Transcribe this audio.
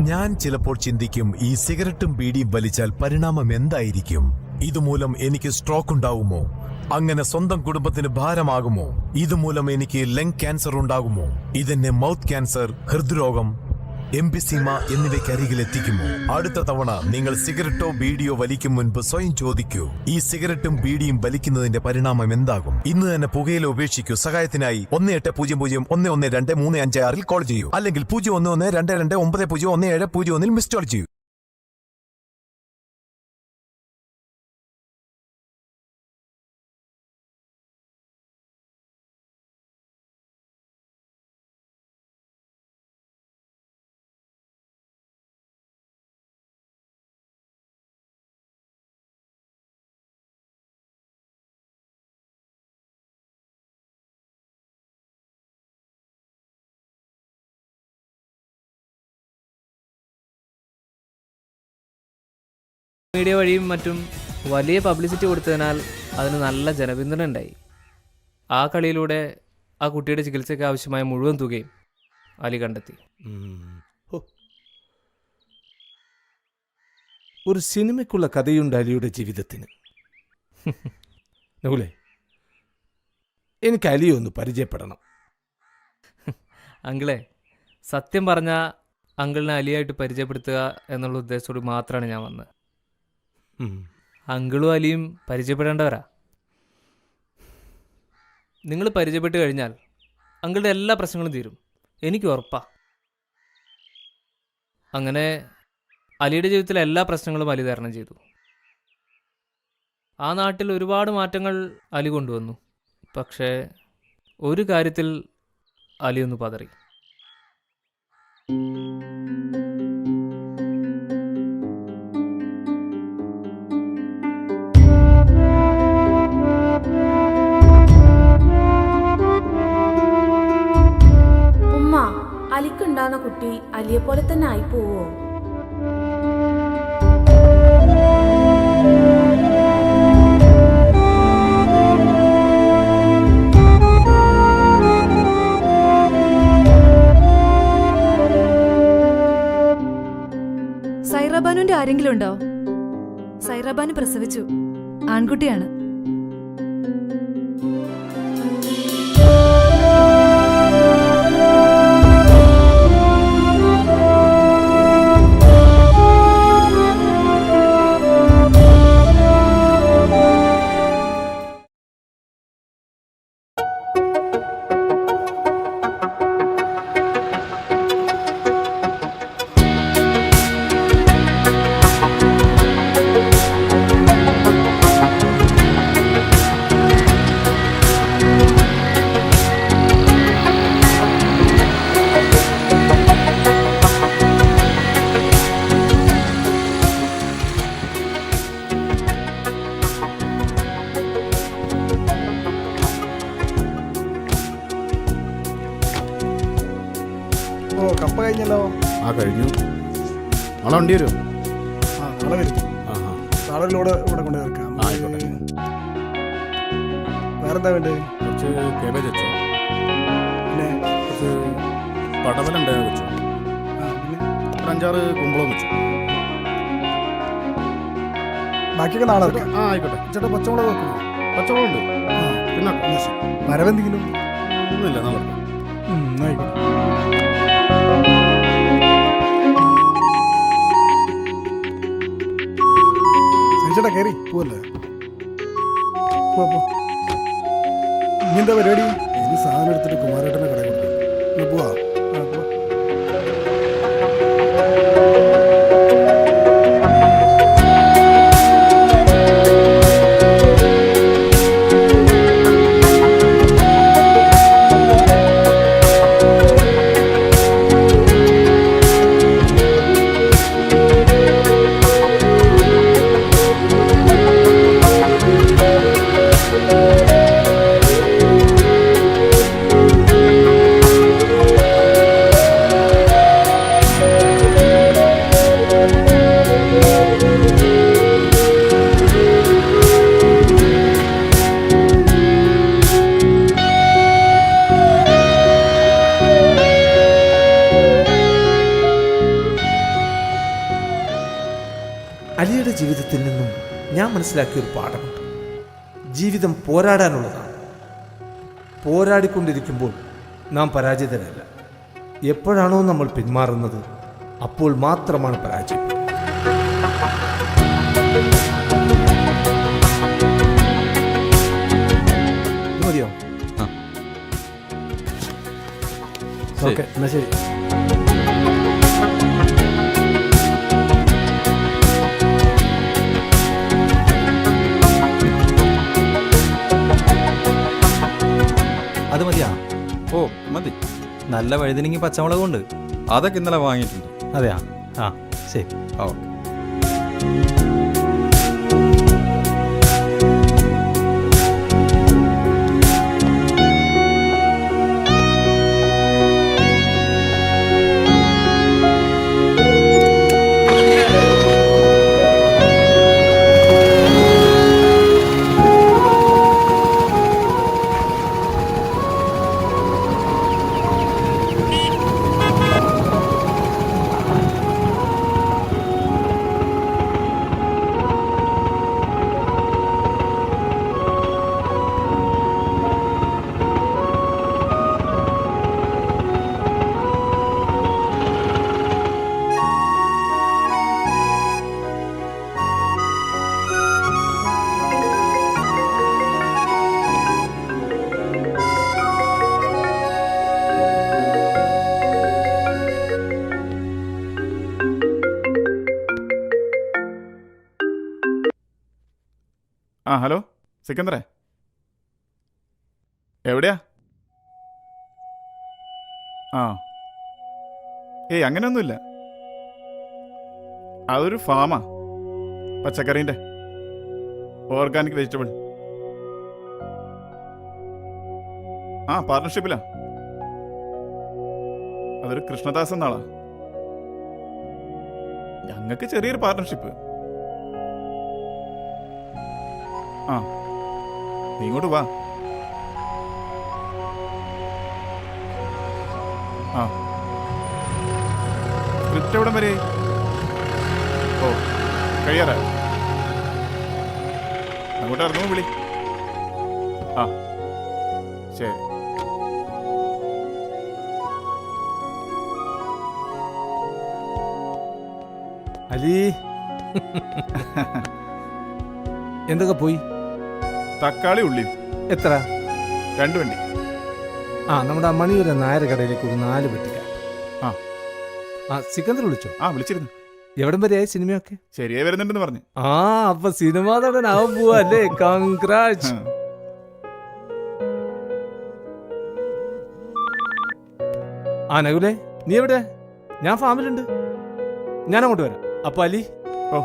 ഞാൻ ചിലപ്പോൾ ചിന്തിക്കും, ഈ സിഗരറ്റും ബീഡിയും വലിച്ചാൽ പരിണാമം എന്തായിരിക്കും? ഇതുമൂലം എനിക്ക് സ്ട്രോക്ക് ഉണ്ടാകുമോ? അങ്ങനെ സ്വന്തം കുടുംബത്തിന് ഭാരമാകുമോ? ഇതുമൂലം എനിക്ക് ലങ് ക്യാൻസർ ഉണ്ടാകുമോ? ഇതെന്നെ മൗത്ത് ക്യാൻസർ, ഹൃദ്രോഗം, എംഫിസീമ എന്നിവയ്ക്ക് അരികിൽ എത്തിക്കുമോ? അടുത്ത തവണ നിങ്ങൾ സിഗരറ്റോ ബീഡിയോ വലിക്കും മുൻപ് സ്വയം ചോദിക്കൂ, ഈ സിഗരറ്റും ബീഡിയും വലിക്കുന്നതിന്റെ പരിണാമം എന്താകും? ഇന്ന് തന്നെ പുകയില ഉപേക്ഷിക്കൂ. സഹായത്തിനായി 1800112356 കോൾ ചെയ്യൂ, അല്ലെങ്കിൽ 011229901701 മിസ് കോൾ ചെയ്യൂ. മീഡിയ വഴിയും മറ്റും വലിയ പബ്ലിസിറ്റി കൊടുത്തതിനാൽ അതിന് നല്ല ജനപിന്തുണ ഉണ്ടായി. ആ കളിയിലൂടെ ആ കുട്ടിയുടെ ചികിത്സയ്ക്ക് ആവശ്യമായ മുഴുവൻ തുകയും അലി കണ്ടെത്തി. ഒരു സിനിമയ്ക്കുള്ള കഥയുണ്ട് അലിയുടെ ജീവിതത്തിന്. നൂലേ, എനിക്ക് അലിയെ ഒന്ന് പരിചയപ്പെടണം. അങ്കിളെ, സത്യം പറഞ്ഞാൽ അങ്കിളിനെ അലിയായിട്ട് പരിചയപ്പെടുത്തുക എന്നുള്ള ഉദ്ദേശത്തോട് മാത്രമാണ് ഞാൻ വന്നത്. അങ്കിളും അലിയും പരിചയപ്പെടേണ്ടവരാ. നിങ്ങൾ പരിചയപ്പെട്ട് കഴിഞ്ഞാൽ അങ്കിളുടെ എല്ലാ പ്രശ്നങ്ങളും തീരും, എനിക്ക് ഉറപ്പാ. അങ്ങനെ അലിയുടെ ജീവിതത്തിലെ എല്ലാ പ്രശ്നങ്ങളും അലി തരണം ചെയ്തു. ആ നാട്ടിൽ ഒരുപാട് മാറ്റങ്ങൾ അലി കൊണ്ടുവന്നു. പക്ഷേ ഒരു കാര്യത്തിൽ അലി ഒന്ന് പതറി. അലിക്കുണ്ടാകുന്ന കുട്ടി അലിയെ പോലെ തന്നെ ആയി പോവോ? സൈറാബാനുവിന്റെ ആരെങ്കിലും ഉണ്ടോ? സൈറാബാനു പ്രസവിച്ചു, ആൺകുട്ടിയാണ്. കപ്പ കഴിഞ്ഞല്ലോ. ആ കഴിഞ്ഞു. നാളെ വണ്ടി വരുമോ? ആ നാളെ വരും. നാളെ ഒരു ലോഡ് ഇവിടെ കൊണ്ട് ചേർക്കാം. ആയിക്കോട്ടെ. വേറെന്താ വേണ്ടത്? കുറച്ച് കേബേജ് വെച്ചോ, പിന്നെ കുറച്ച് പടവലുണ്ട് വെച്ചോ, പിന്നെ ഒരു 5-6 കുമ്പളം വെച്ചോ. ബാക്കിയൊക്കെ നാളെ വെക്കാം. ആ ആയിക്കോട്ടെ. ചേട്ടാ പച്ചമുളക് വെക്കണം. പച്ചമുളക് ഉണ്ട്. പിന്നെ വരവെന്തെങ്കിലും? ഒന്നുമില്ല, നാളെ ആയിക്കോട്ടെ. ചേട്ടാ കയറി പോവല്ലേ? പോ. ഇനി എന്താ പരിപാടി? ഇനി സാധനം എടുത്തിട്ട് കുമാരേട്ടനെ കടയിൽ കൊണ്ടുപോയി പോവാ. ജീവിതത്തിൽ നിന്നും ഞാൻ മനസ്സിലാക്കിയൊരു പാഠമുണ്ട്. ജീവിതം പോരാടാനുള്ളതാണ്. പോരാടിക്കൊണ്ടിരിക്കുമ്പോൾ നാം പരാജിതരല്ല. എപ്പോഴാണോ നമ്മൾ പിന്മാറുന്നത് അപ്പോൾ മാത്രമാണ് പരാജയം. മതിയോ? ഓക്കെ, എന്നാ ശരി. അത് മതിയാ? ഓ മതി. നല്ല വഴുതിനെങ്കിൽ പച്ചമുളകുണ്ട്. അതൊക്കെ ഇന്നലെ വാങ്ങിയിട്ടുണ്ട്. അതെയാ? ആ ശരി. ഓ ആ ഹലോ സിക്കന്ദറേ, എവിടെയാ? ആ ഏയ് അങ്ങനെയൊന്നുമില്ല. അതൊരു ഫാമാ, പച്ചക്കറീൻ്റെ, ഓർഗാനിക് വെജിറ്റബിൾ. ആ പാർട്ണർഷിപ്പിലാ. അതൊരു കൃഷ്ണദാസ് എന്നാളാ. ഞങ്ങൾക്ക് ചെറിയൊരു പാർട്ണർഷിപ്പ്. ആ നീ ഇങ്ങോട്ട് വാ. ആ സ്ക്രിപ്റ്റ് എവിടം വരെ? ഓ കഴിയാറാ. അങ്ങോട്ട് ഇറങ്ങുമ്പോൾ വിളി. ആ ശരി. അലി എന്തൊക്കെ പോയി? തക്കാളി ഉള്ളിയും. എത്ര? 2 വണ്ടി. ആ നമ്മുടെ മണിയൂര നായർ കടയിലേക്ക് ഒരു 4 പെട്ടിക്ക. ആ ആ സിക്കന്ദർ വിളിച്ചോ? ആ വിളിച്ചിരുന്നു. എവിടം വരെയായി സിനിമയൊക്കെ? ശരിയായി വരുന്നുണ്ടെന്ന് പറഞ്ഞു. ആ അപ്പൊ സിനിമ നടനാവാൻ പോവാ അല്ലേ? കൺഗ്രാറ്റ്സ്. ആ നകുലേ, നീ എവിടെ? ഞാൻ ഫാമിലുണ്ട്. ഞാൻ അങ്ങോട്ട് വരാം. അപ്പൊ അലി ഓ